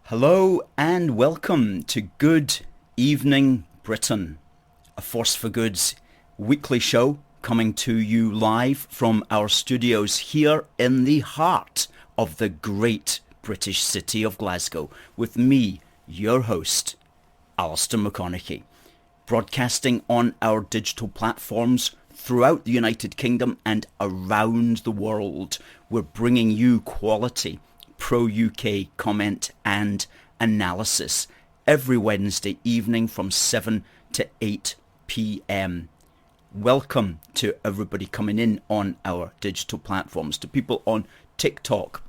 Hello and welcome to Good Evening Britain, a Force for Good's weekly show coming to you live from our studios here in the heart of the great British city of Glasgow with me, your host, Alistair McConnachie, broadcasting on our digital platforms throughout the United Kingdom and around the world. We're bringing you quality pro-UK comment and analysis every Wednesday evening from 7 to 8 p.m. Welcome to everybody coming in on our digital platforms, to people on TikTok,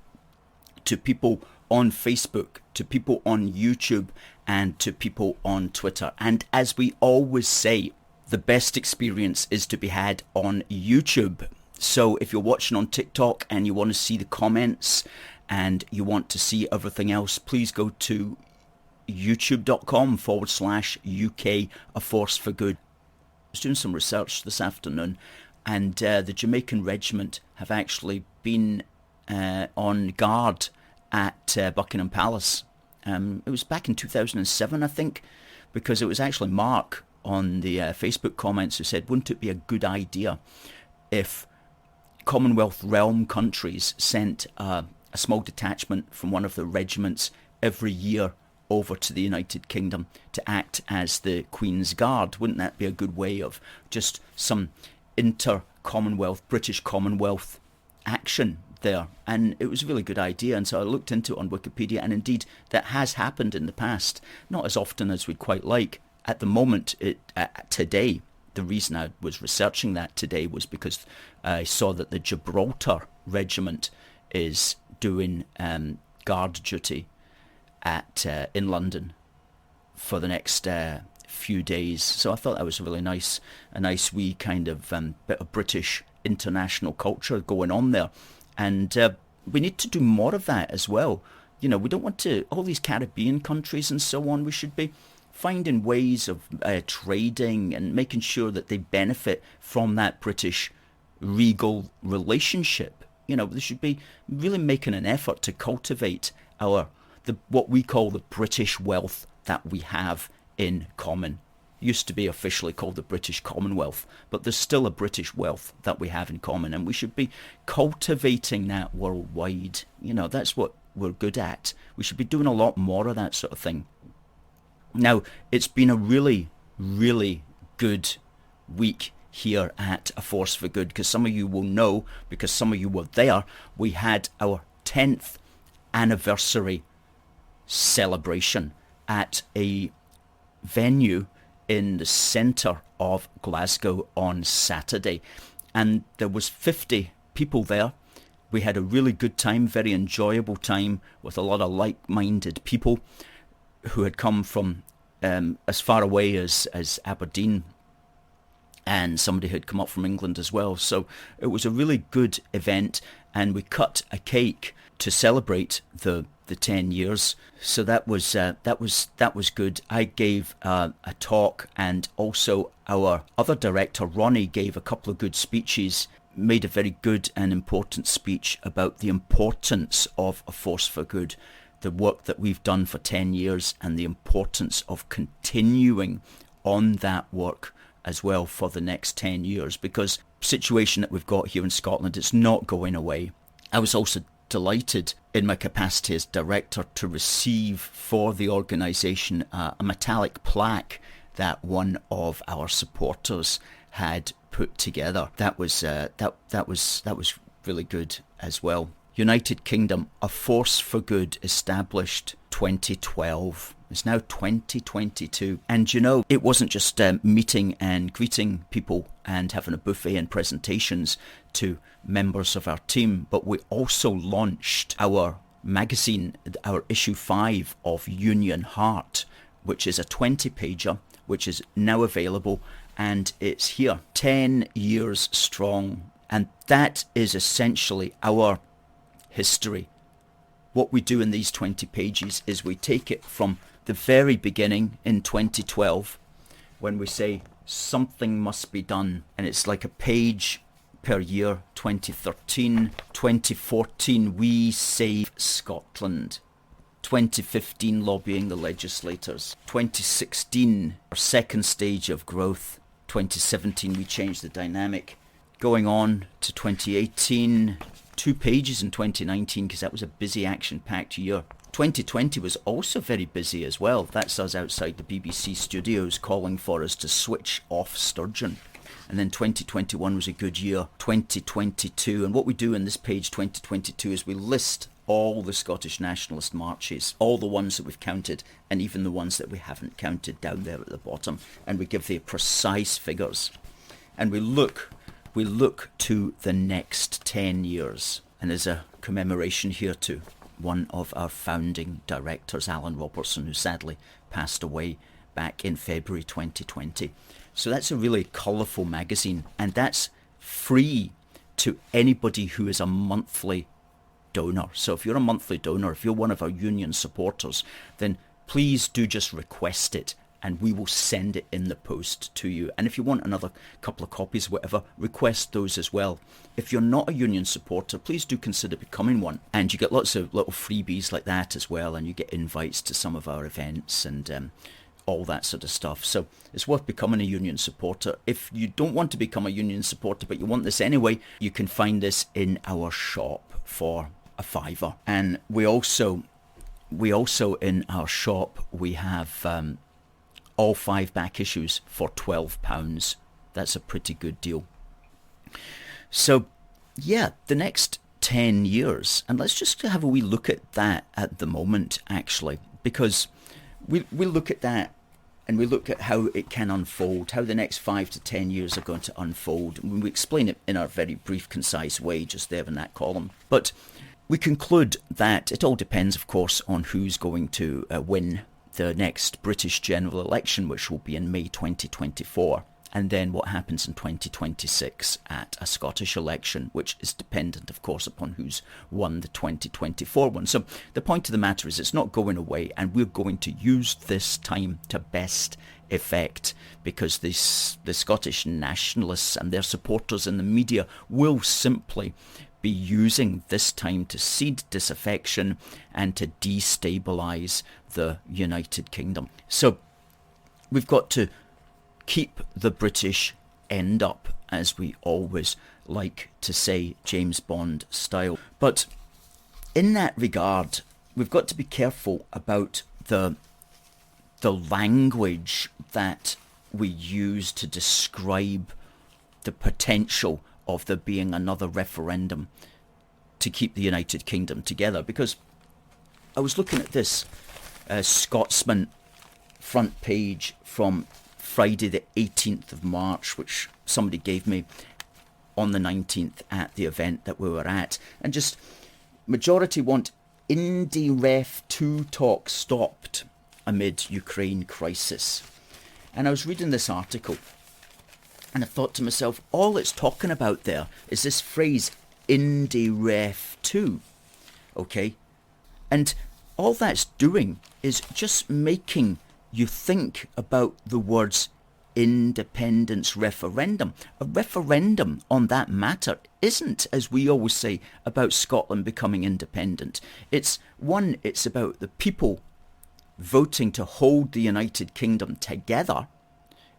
to people on Facebook, to people on YouTube, and to people on Twitter. And as we always say, the best experience is to be had on YouTube. So if you're watching on TikTok and you want to see the comments and you want to see everything else, please go to youtube.com/UK A Force for Good. I was doing some research this afternoon, and the Jamaican regiment have actually been on guard at Buckingham Palace. It was back in 2007, I think, because it was actually Mark on the Facebook comments who said, wouldn't it be a good idea if Commonwealth Realm countries sent a small detachment from one of the regiments every year over to the United Kingdom to act as the Queen's Guard? Wouldn't that be a good way of just some inter-Commonwealth, British Commonwealth action there? And it was a really good idea, and so I looked into it on Wikipedia, and indeed that has happened in the past, not as often as we'd quite like. At the moment, today, the reason I was researching that today was because I saw that the Gibraltar regiment is doing guard duty in London for the next few days. So I thought that was a really nice wee kind of bit of British international culture going on there. And we need to do more of that as well. You know, we don't want to, all these Caribbean countries and so on, we should be finding ways of trading and making sure that they benefit from that British regal relationship. You know, they should be really making an effort to cultivate what we call the British wealth that we have in common. Used to be officially called the British Commonwealth, but there's still a British wealth that we have in common, and we should be cultivating that worldwide. You know, that's what we're good at. We should be doing a lot more of that sort of thing. Now, it's been a really, really good week here at A Force for Good, because some of you will know, because some of you were there, we had our 10th anniversary celebration at a venue in the centre of Glasgow on Saturday, and there was 50 people there. We had a really good time, very enjoyable time with a lot of like-minded people who had come from as far away as Aberdeen, and somebody had come up from England as well. So it was a really good event, and we cut a cake to celebrate the 10 years. So that was good. I gave a talk, and also our other director Ronnie gave a couple of good speeches. Made a very good and important speech about the importance of A Force for Good, the work that we've done for 10 years, and the importance of continuing on that work as well for the next 10 years, because the situation that we've got here in Scotland, it's not going away. I was also delighted in my capacity as director to receive for the organisation a metallic plaque that one of our supporters had put together. That was really good as well. United Kingdom, A Force for Good, established 2012. It's now 2022. And you know, it wasn't just meeting and greeting people and having a buffet and presentations to members of our team, but we also launched our magazine, our issue 5 of Union Heart, which is a 20-pager, which is now available, and it's here, 10 years strong. And that is essentially our history. What we do in these 20 pages is we take it from the very beginning in 2012, when we say something must be done, and it's like a page per year. 2013, 2014, we save Scotland. 2015, lobbying the legislators. 2016, our second stage of growth. 2017, we changed the dynamic. Going on to 2018, 2 pages in 2019, because that was a busy, action-packed year. 2020 was also very busy as well. That's us outside the BBC studios calling for us to switch off Sturgeon. And then 2021 was a good year. 2022, and what we do in this page 2022 is we list all the Scottish Nationalist marches, all the ones that we've counted, and even the ones that we haven't counted down there at the bottom, and we give the precise figures. And we look to the next 10 years. And there's a commemoration here to one of our founding directors, Alan Robertson, who sadly passed away back in February 2020. So that's a really colourful magazine, and that's free to anybody who is a monthly donor. So if you're a monthly donor, if you're one of our union supporters, then please do just request it, and we will send it in the post to you. And if you want another couple of copies, whatever, request those as well. If you're not a union supporter, please do consider becoming one. And you get lots of little freebies like that as well, and you get invites to some of our events and all that sort of stuff. So it's worth becoming a union supporter. If you don't want to become a union supporter, but you want this anyway, you can find this in our shop for a £5. And we also in our shop, we have all 5 back issues for £12. That's a pretty good deal. So yeah, the next 10 years, and let's just have a wee look at that at the moment, actually, because we look at that and we look at how it can unfold, how the next 5 to 10 years are going to unfold. And we explain it in our very brief, concise way just there in that column. But we conclude that it all depends, of course, on who's going to win the next British general election, which will be in May 2024. And then what happens in 2026 at a Scottish election, which is dependent, of course, upon who's won the 2024 one. So the point of the matter is it's not going away, and we're going to use this time to best effect, because the Scottish Nationalists and their supporters in the media will simply be using this time to seed disaffection and to destabilise the United Kingdom. So we've got to keep the British end up, as we always like to say, James Bond style. But in that regard, we've got to be careful about the language that we use to describe the potential of there being another referendum to keep the United Kingdom together. Because I was looking at this Scotsman front page from Friday the 18th of March, which somebody gave me on the 19th at the event that we were at. And just, majority want Indy Ref 2 talk stopped amid Ukraine crisis. And I was reading this article and I thought to myself, all it's talking about there is this phrase, Indy Ref 2. Okay? And all that's doing is just making you think about the words independence referendum. A referendum on that matter isn't, as we always say, about Scotland becoming independent. It's about the people voting to hold the United Kingdom together.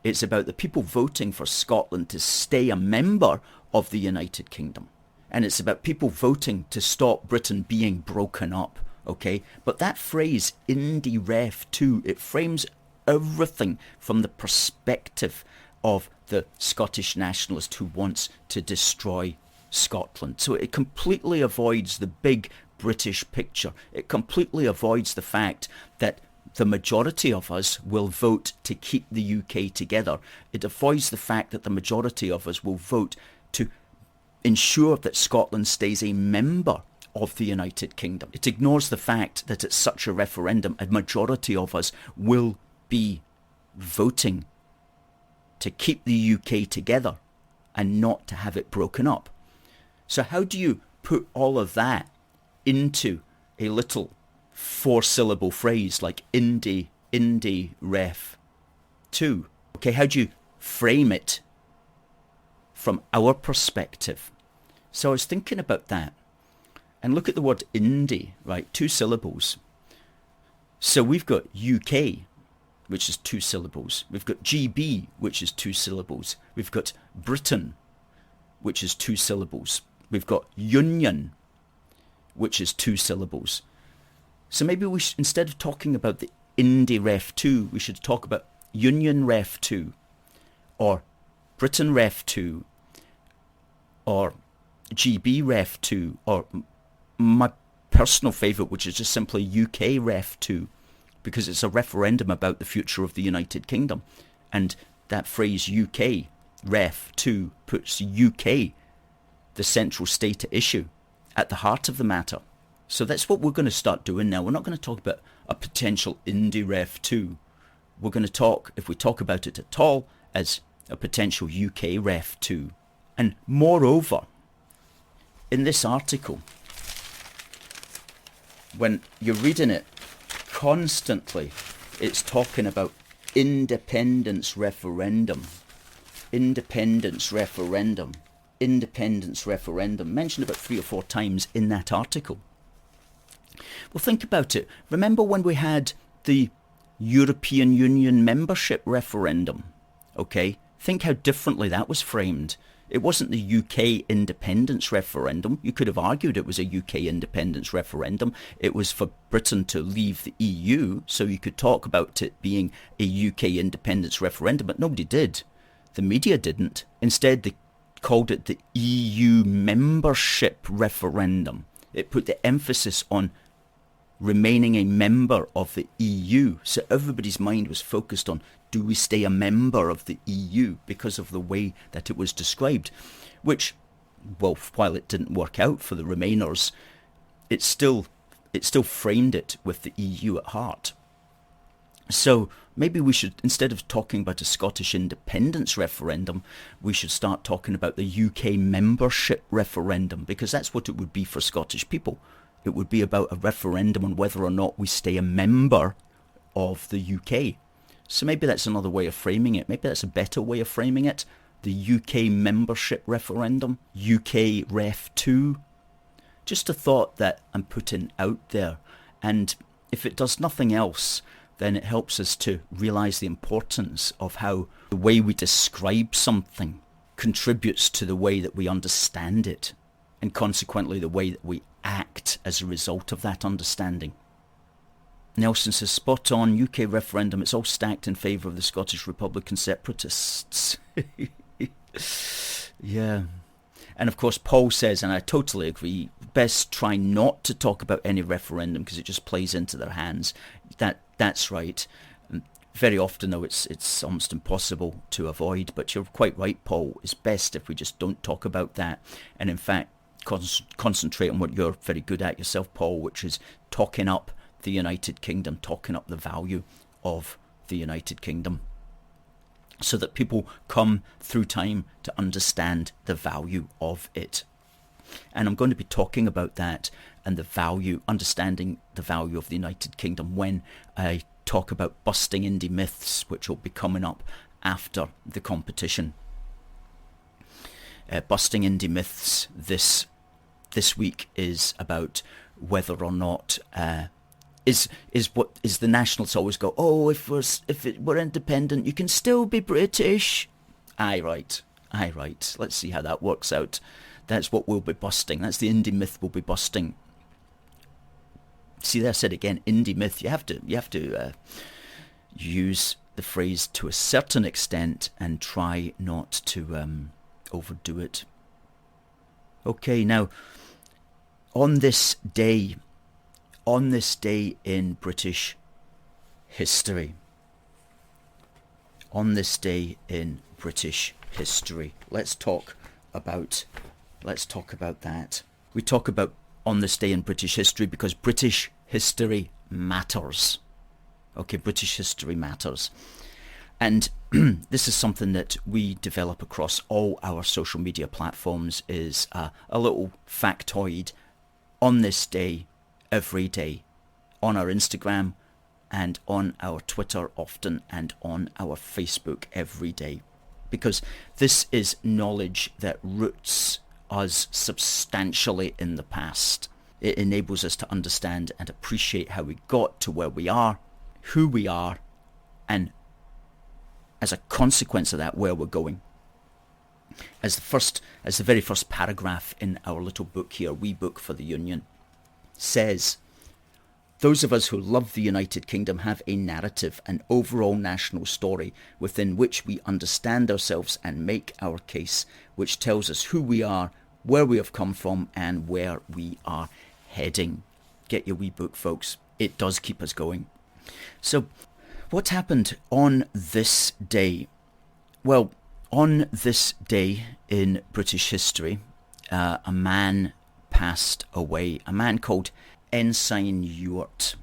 It's about the people voting for Scotland to stay a member of the United Kingdom. And it's about people voting to stop Britain being broken up. Okay, but that phrase, Indy Ref 2, it frames everything from the perspective of the Scottish nationalist who wants to destroy Scotland. So it completely avoids the big British picture. It completely avoids the fact that the majority of us will vote to keep the UK together. It avoids the fact that the majority of us will vote to ensure that Scotland stays a member of the United Kingdom. It ignores the fact that at such a referendum, a majority of us will be voting to keep the UK together and not to have it broken up. So how do you put all of that into a little 4-syllable phrase like Indy Ref 2? Okay, how do you frame it from our perspective? So I was thinking about that. And look at the word Indy, right? 2 syllables. So we've got UK, which is 2 syllables. We've got GB, which is 2 syllables. We've got Britain, which is 2 syllables. We've got Union, which is 2 syllables. So maybe we should, instead of talking about the Indy Ref 2, we should talk about Union Ref 2, or Britain Ref 2, or GB Ref 2, or my personal favourite, which is just simply UK Ref 2, because it's a referendum about the future of the United Kingdom. And that phrase UK Ref 2 puts UK, the central state issue, at the heart of the matter. So that's what we're going to start doing now. We're not going to talk about a potential Indy Ref 2. We're going to talk, if we talk about it at all, as a potential UK Ref 2. And moreover, in this article, when you're reading it, constantly it's talking about independence referendum, independence referendum, independence referendum, mentioned about 3 or 4 times in that article. Well, think about it. Remember when we had the European Union membership referendum? Okay, think how differently that was framed. It wasn't the UK independence referendum. You could have argued it was a UK independence referendum. It was for Britain to leave the EU, so you could talk about it being a UK independence referendum, but nobody did. The media didn't. Instead, they called it the EU membership referendum. It put the emphasis on remaining a member of the EU. So everybody's mind was focused on, do we stay a member of the EU, because of the way that it was described, which, well, while it didn't work out for the Remainers, it still framed it with the EU at heart. So maybe we should, instead of talking about a Scottish independence referendum, we should start talking about the UK membership referendum, because that's what it would be for Scottish people. It would be about a referendum on whether or not we stay a member of the UK. So maybe that's another way of framing it. Maybe that's a better way of framing it. The UK membership referendum, UK Ref 2. Just a thought that I'm putting out there. And if it does nothing else, then it helps us to realise the importance of how the way we describe something contributes to the way that we understand it, and consequently the way that we act as a result of that understanding. Nelson says, spot on, UK referendum, it's all stacked in favour of the Scottish Republican separatists. Yeah. And of course Paul says, and I totally agree, best try not to talk about any referendum because it just plays into their hands. That's right. Very often though it's almost impossible to avoid, but you're quite right, Paul. It's best if we just don't talk about that, and in fact concentrate on what you're very good at yourself, Paul, which is talking up the United Kingdom, talking up the value of the United Kingdom, so that people come through time to understand the value of it. And I'm going to be talking about that and the value, understanding the value of the United Kingdom, when I talk about busting Indy myths, which will be coming up after the competition. Busting Indy myths this week is about whether or not is the Nationalists always go, oh, if we're independent, you can still be British. Aye right. Let's see how that works out. That's what we'll be busting. That's the Indy myth we'll be busting. See, there I said again, Indy myth. You have to use the phrase to a certain extent and try not to overdo it. Okay, now on this day in British history, let's talk about that. We talk about on this day in British history because British history matters. Okay, British history matters. And this is something that we develop across all our social media platforms, is a little factoid on this day, every day, on our Instagram and on our Twitter often and on our Facebook every day. Because this is knowledge that roots us substantially in the past. It enables us to understand and appreciate how we got to where we are, who we are, and as a consequence of that, where we're going. As the very first paragraph in our little book here, Wee Book for the Union, says, those of us who love the United Kingdom have a narrative, an overall national story within which we understand ourselves and make our case, which tells us who we are, where we have come from, and where we are heading. Get your wee book, folks. It does keep us going. So, what happened on this day? Well, on this day in British history, a man passed away, a man called Ensign Ewart.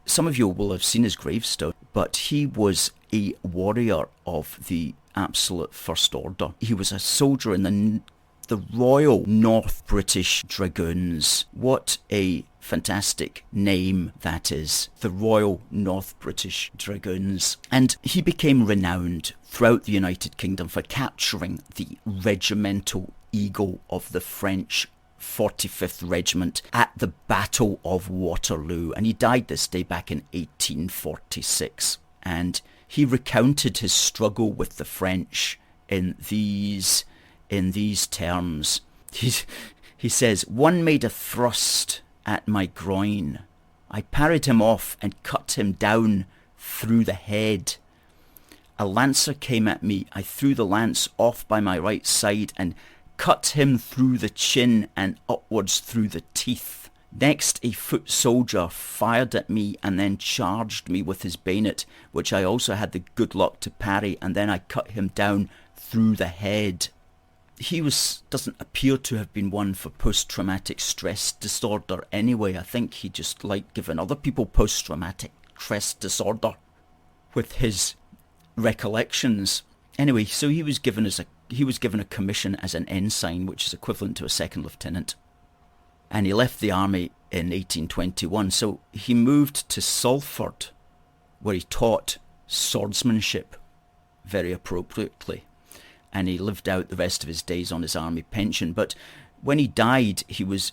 Some of you will have seen his gravestone, but he was a warrior of the absolute First Order. He was a soldier in the Royal North British Dragoons. What a fantastic name that is, the Royal North British Dragoons. And he became renowned throughout the United Kingdom for capturing the regimental eagle of the French 45th Regiment at the Battle of Waterloo, and he died this day back in 1846. And he recounted his struggle with the French in these terms. He says, one made a thrust at my groin. I parried him off and cut him down through the head. A lancer came at me. I threw the lance off by my right side and cut him through the chin and upwards through the teeth. Next, a foot soldier fired at me and then charged me with his bayonet, which I also had the good luck to parry, and then I cut him down through the head. He doesn't appear to have been one for post-traumatic stress disorder anyway. I think he just liked giving other people post-traumatic stress disorder with his recollections. Anyway, so he was given a commission as an ensign, which is equivalent to a second lieutenant. And he left the army in 1821. So he moved to Salford, where he taught swordsmanship very appropriately. And he lived out the rest of his days on his army pension. But when he died, he was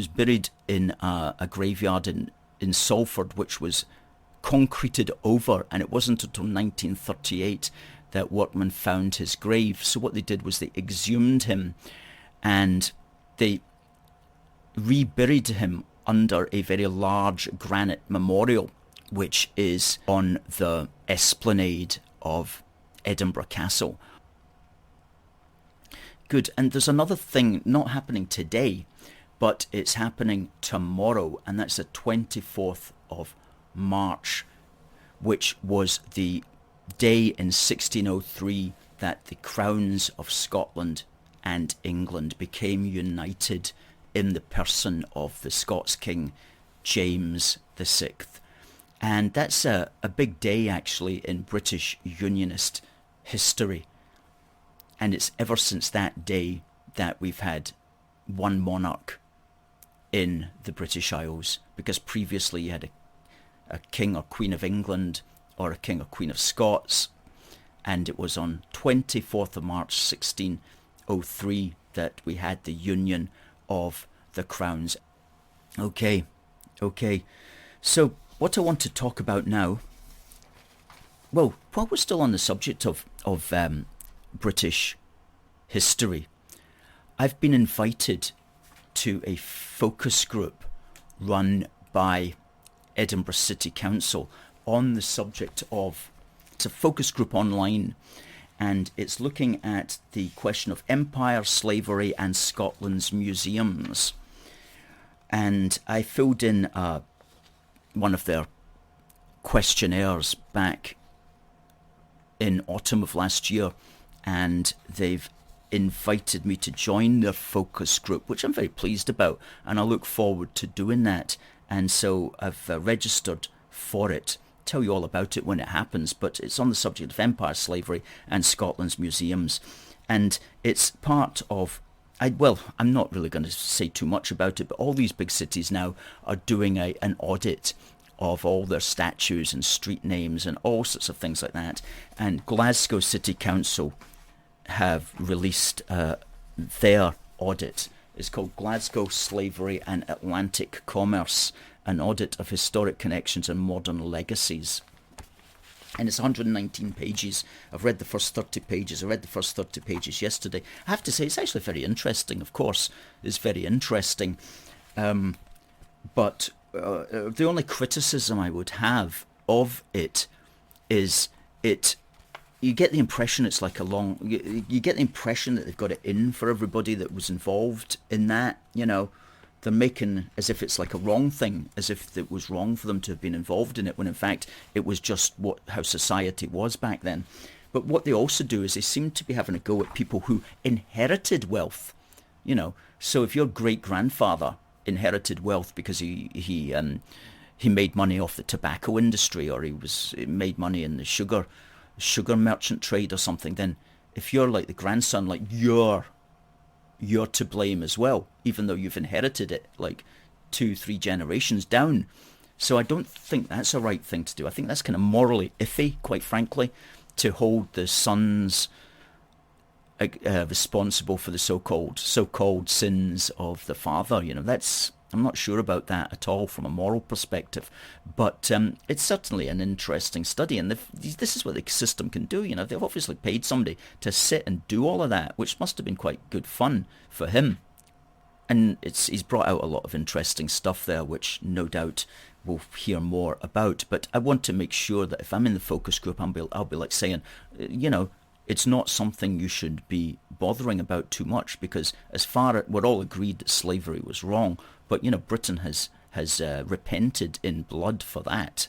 buried in a graveyard in Salford, which was concreted over, and it wasn't until 1938 that workmen found his grave. So what they did was they exhumed him and they reburied him under a very large granite memorial, which is on the esplanade of Edinburgh Castle. Good, and there's another thing not happening today, but it's happening tomorrow, and that's the 24th of March, which was the day in 1603 that the crowns of Scotland and England became united in the person of the Scots King James VI. And that's a big day actually in British Unionist history. And it's ever since that day that we've had one monarch in the British Isles, because previously you had a King or Queen of England or a King or Queen of Scots, and it was on 24th of March 1603 that we had the union of the crowns. Okay, so what I want to talk about now, well, while we're still on the subject of British history, I've been invited to a focus group run by Edinburgh City Council on the subject of, it's a focus group online, and it's looking at the question of empire, slavery and Scotland's museums. And I filled in one of their questionnaires back in autumn of last year, and they've invited me to join their focus group, which I'm very pleased about, and I look forward to doing that. And so I've registered for it. Tell you all about it when it happens, but it's on the subject of empire, slavery and Scotland's museums, and it's part of, I'm not really going to say too much about it, but all these big cities now are doing an audit of all their statues and street names and all sorts of things like that. And Glasgow City Council have released their audit. It's called Glasgow, Slavery and Atlantic Commerce, an audit of historic connections and modern legacies. And it's 119 pages. I've read the first 30 pages. I read the first 30 pages yesterday. I have to say, it's actually very interesting, of course. It's very interesting. But the only criticism I would have of it is you get the impression it's like you get the impression that they've got it in for everybody that was involved in that. They're making as if it's like a wrong thing, as if it was wrong for them to have been involved in it, when in fact it was just how society was back then. But what they also do is they seem to be having a go at people who inherited wealth. So if your great-grandfather inherited wealth because he made money off the tobacco industry, or he made money in the sugar merchant trade or something, then if you're like the grandson, like you're to blame as well, even though you've inherited it like 2-3 generations down. So I don't think that's a right thing to do. I think that's kind of morally iffy, quite frankly, to hold the sons responsible for the so-called sins of the father. I'm not sure about that at all from a moral perspective, but it's certainly an interesting study, and this is what the system can do. They've obviously paid somebody to sit and do all of that, which must have been quite good fun for him. And he's brought out a lot of interesting stuff there, which no doubt we'll hear more about. But I want to make sure that if I'm in the focus group, I'll be like saying, it's not something you should be bothering about too much, because we're all agreed that slavery was wrong, but Britain has repented in blood for that.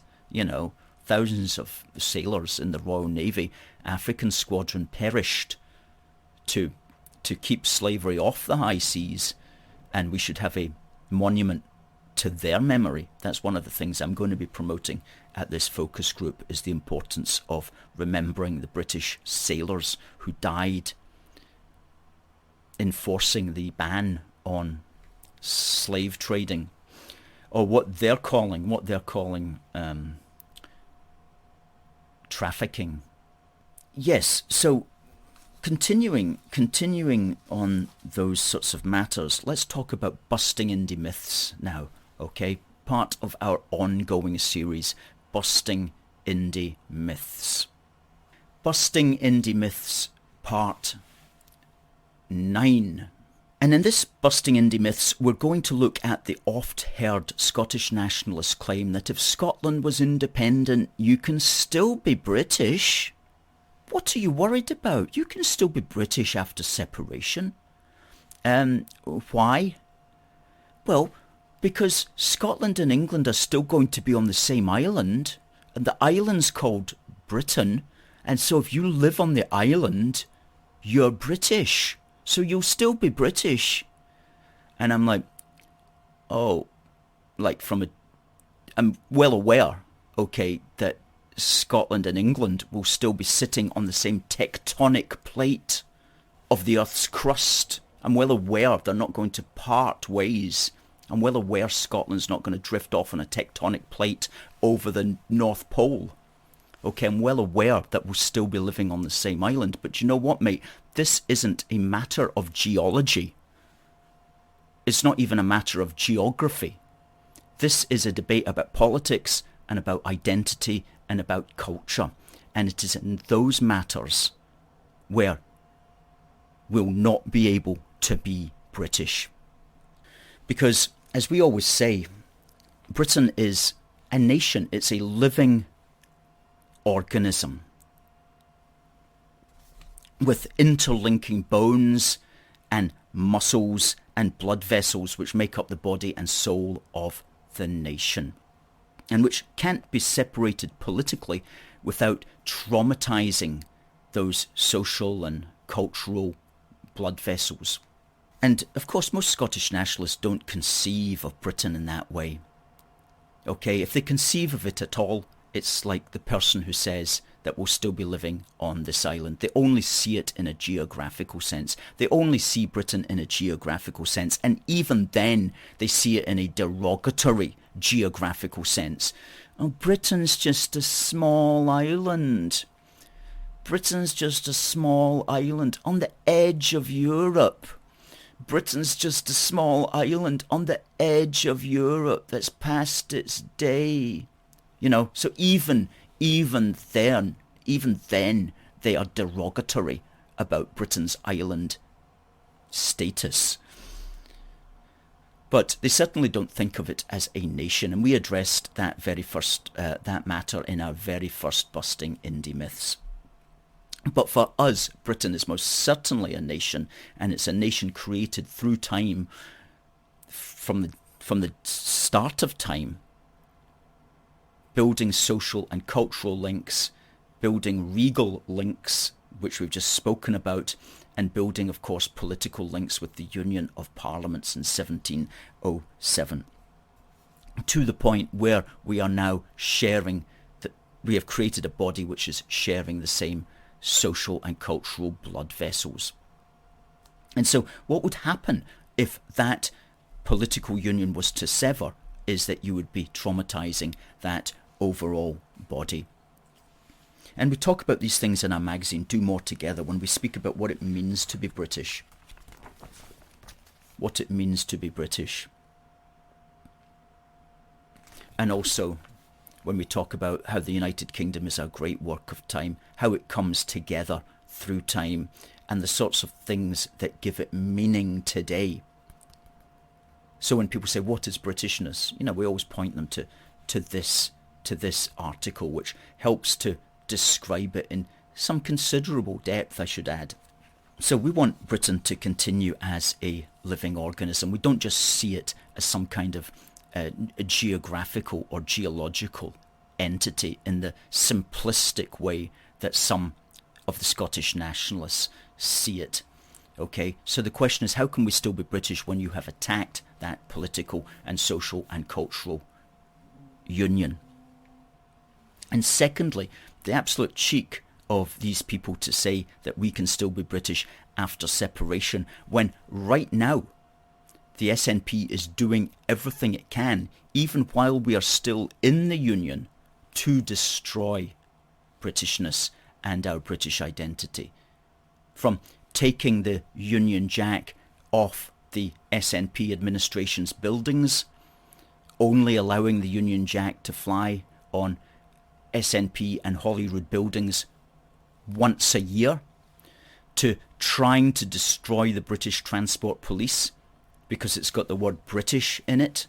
Thousands of sailors in the Royal Navy African squadron perished to keep slavery off the high seas, and we should have a monument to their memory. That's one of the things I'm going to be promoting at this focus group, is the importance of remembering the British sailors who died enforcing the ban on slave trading, or what they're calling trafficking. Yes, so continuing on those sorts of matters, let's talk about busting Indy myths now, okay? Part of our ongoing series, Busting Indy Myths. Busting Indy Myths, Part 9. And in this Busting Indy Myths, we're going to look at the oft-heard Scottish nationalist claim that if Scotland was independent, you can still be British. What are you worried about? You can still be British after separation. Why? Well, because Scotland and England are still going to be on the same island, and the island's called Britain, and so if you live on the island, you're British. So you'll still be British. And I'm like, I'm well aware, okay, that Scotland and England will still be sitting on the same tectonic plate of the Earth's crust. I'm well aware they're not going to part ways. I'm well aware Scotland's not going to drift off on a tectonic plate over the North Pole. Okay, I'm well aware that we'll still be living on the same island. But you know what, mate? This isn't a matter of geology. It's not even a matter of geography. This is a debate about politics and about identity and about culture. And it is in those matters where we'll not be able to be British. Because, as we always say, Britain is a nation. It's a living organism with interlinking bones and muscles and blood vessels which make up the body and soul of the nation, and which can't be separated politically without traumatizing those social and cultural blood vessels. And of course most Scottish nationalists don't conceive of Britain in that way. Okay, if they conceive of it at all, it's like the person who says that we'll still be living on this island. They only see it in a geographical sense. They only see Britain in a geographical sense. And even then, they see it in a derogatory geographical sense. Oh, Britain's just a small island. Britain's just a small island on the edge of Europe. Britain's just a small island on the edge of Europe that's past its day. So even then, they are derogatory about Britain's island status. But they certainly don't think of it as a nation, and we addressed that that matter in our very first Busting Indy Myths. But for us, Britain is most certainly a nation, and it's a nation created through time, from the start of time, building social and cultural links, building regal links, which we've just spoken about, and building, of course, political links with the Union of Parliaments in 1707, to the point where we are now sharing, that we have created a body which is sharing the same social and cultural blood vessels. And so what would happen if that political union was to sever is that you would be traumatizing that overall body. And we talk about these things in our magazine, Do More Together, when we speak about what it means to be British. What it means to be British. And also when we talk about how the United Kingdom is a great work of time, how it comes together through time, and the sorts of things that give it meaning today. So when people say, what is Britishness? We always point them to this article, which helps to describe it in some considerable depth, I should add. So we want Britain to continue as a living organism. We don't just see it as some kind of a geographical or geological entity in the simplistic way that some of the Scottish nationalists see it. Okay, so the question is, how can we still be British when you have attacked that political and social and cultural union? And secondly, the absolute cheek of these people to say that we can still be British after separation, when right now the SNP is doing everything it can, even while we are still in the Union, to destroy Britishness and our British identity. From taking the Union Jack off the SNP administration's buildings, only allowing the Union Jack to fly on SNP and Holyrood buildings once a year, to trying to destroy the British Transport Police because it's got the word British in it.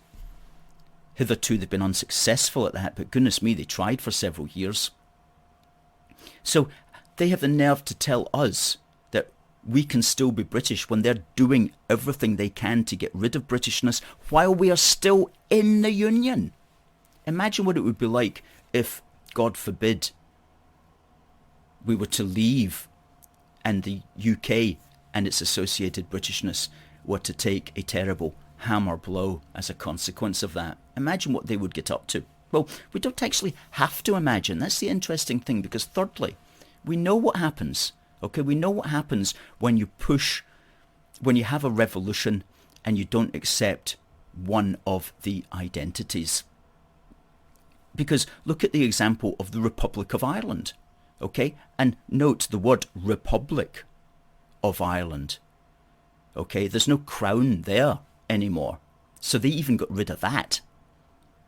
Hitherto they've been unsuccessful at that, but goodness me, they tried for several years. So they have the nerve to tell us that we can still be British when they're doing everything they can to get rid of Britishness while we are still in the Union. Imagine what it would be like if, God forbid, we were to leave and the UK and its associated Britishness were to take a terrible hammer blow as a consequence of that. Imagine what they would get up to. Well, we don't actually have to imagine. That's the interesting thing, because thirdly, we know what happens. Okay, we know what happens when you have a revolution and you don't accept one of the identities. Because look at the example of the Republic of Ireland. Okay, and note the word Republic of Ireland. Okay, there's no crown there anymore. So they even got rid of that.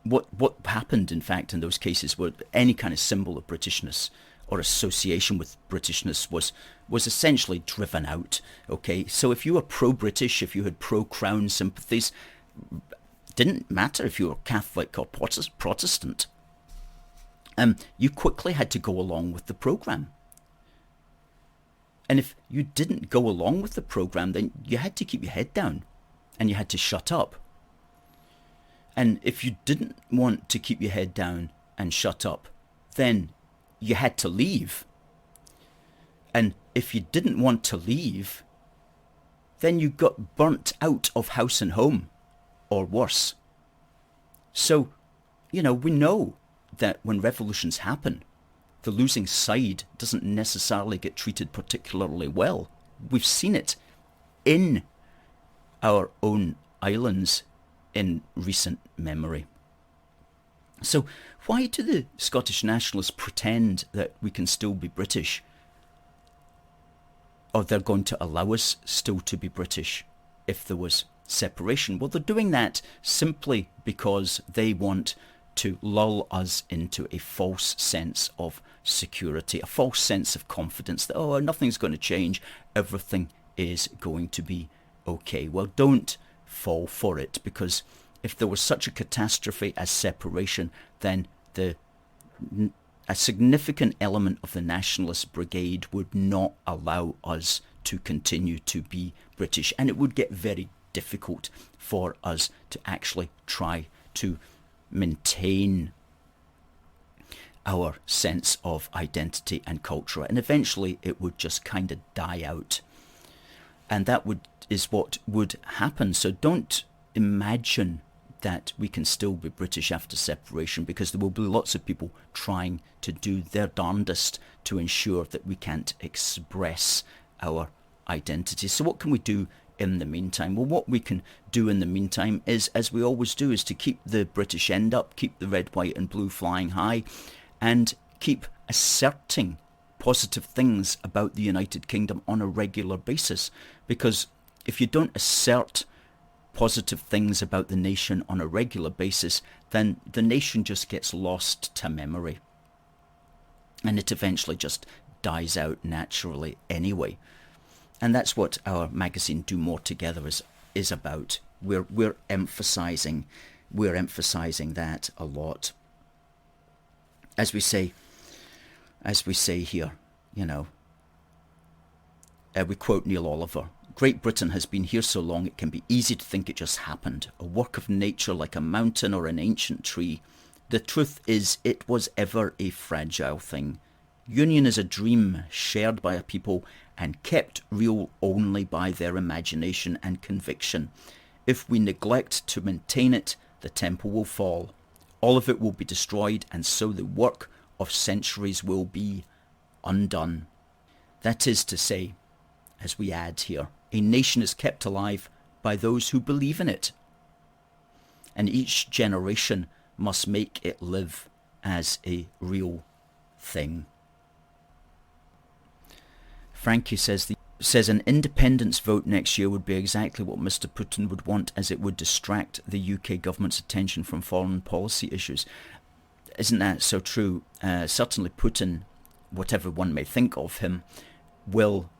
What happened, in fact, in those cases were any kind of symbol of Britishness or association with Britishness was essentially driven out. Okay, so if you were pro-British, if you had pro-crown sympathies, didn't matter if you were Catholic or Protestant. You quickly had to go along with the programme. And if you didn't go along with the programme, then you had to keep your head down and you had to shut up. And if you didn't want to keep your head down and shut up, then you had to leave. And if you didn't want to leave, then you got burnt out of house and home, or worse. So, we know that when revolutions happen, the losing side doesn't necessarily get treated particularly well. We've seen it in our own islands in recent memory. So why do the Scottish nationalists pretend that we can still be British? Or they're going to allow us still to be British? if there was separation. Well, they're doing that simply because they want to lull us into a false sense of security, a false sense of confidence that, oh, nothing's going to change, everything is going to be okay. Well, don't fall for it, because if there was such a catastrophe as separation, then a significant element of the Nationalist Brigade would not allow us to continue to be British, and it would get very difficult for us to actually try to maintain our sense of identity and culture, and eventually it would just kind of die out, and that is what would happen. So don't imagine that we can still be British after separation, because there will be lots of people trying to do their darndest to ensure that we can't express our identity. So what can we do in the meantime? Well, what we can do in the meantime is, as we always do, is to keep the British end up, keep the red, white and blue flying high, and keep asserting positive things about the United Kingdom on a regular basis. Because if you don't assert positive things about the nation on a regular basis, then the nation just gets lost to memory, and it eventually just dies out naturally anyway. And that's what our magazine Do More Together is about. We're emphasizing that a lot. As we say here, we quote Neil Oliver: "Great Britain has been here so long it can be easy to think it just happened, a work of nature like a mountain or an ancient tree. The truth is it was ever a fragile thing. Union is a dream shared by a people and kept real only by their imagination and conviction. If we neglect to maintain it, the temple will fall. All of it will be destroyed, and so the work of centuries will be undone." That is to say, as we add here, a nation is kept alive by those who believe in it, and each generation must make it live as a real thing. Frankie says an independence vote next year would be exactly what Mr. Putin would want, as it would distract the UK government's attention from foreign policy issues. Isn't that so true? Certainly Putin, whatever one may think of him, will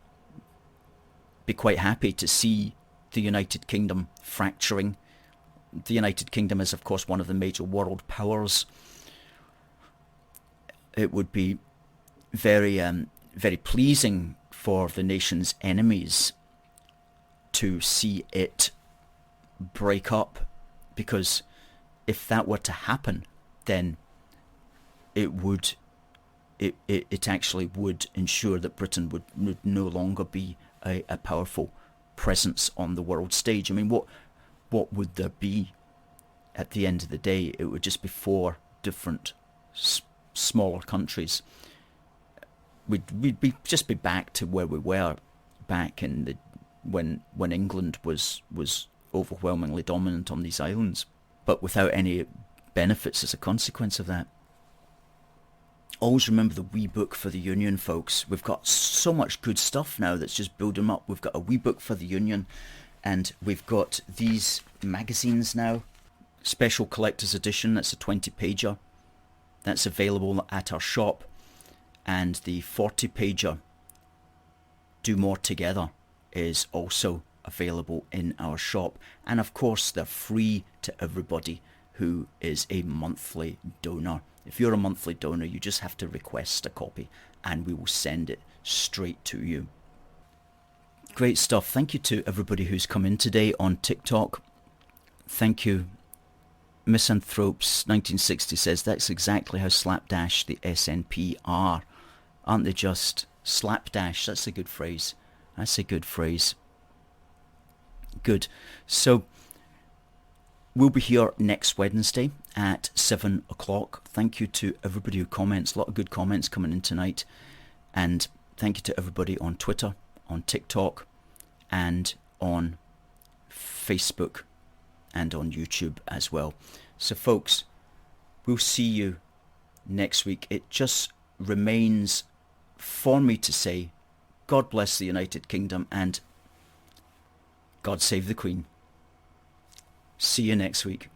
be quite happy to see the United Kingdom fracturing. The United Kingdom is, of course, one of the major world powers. It would be very, very pleasing for the nation's enemies to see it break up, because if that were to happen, then it actually would ensure that Britain would no longer be a powerful presence on the world stage. I mean, what would there be at the end of the day? It would just be four different smaller countries. We'd just be back to where we were back in when England was overwhelmingly dominant on these islands, but without any benefits as a consequence of that. Always remember the wee book for the Union, folks. We've got so much good stuff now that's just building up. We've got a wee book for the Union, and we've got these magazines now. Special Collector's Edition, that's a 20-pager. That's available at our shop. And the 40-pager, Do More Together, is also available in our shop. And of course, they're free to everybody who is a monthly donor. If you're a monthly donor, you just have to request a copy and we will send it straight to you. Great stuff. Thank you to everybody who's come in today on TikTok. Thank you. Misanthropes 1960 says, that's exactly how slapdash the SNP are. Aren't they just? Slapdash, that's a good phrase. That's a good phrase. Good. So, we'll be here next Wednesday at 7 o'clock. Thank you to everybody who comments. A lot of good comments coming in tonight. And thank you to everybody on Twitter, on TikTok, and on Facebook, and on YouTube as well. So folks, we'll see you next week. It just remains for me to say, God bless the United Kingdom, and God save the Queen. See you next week.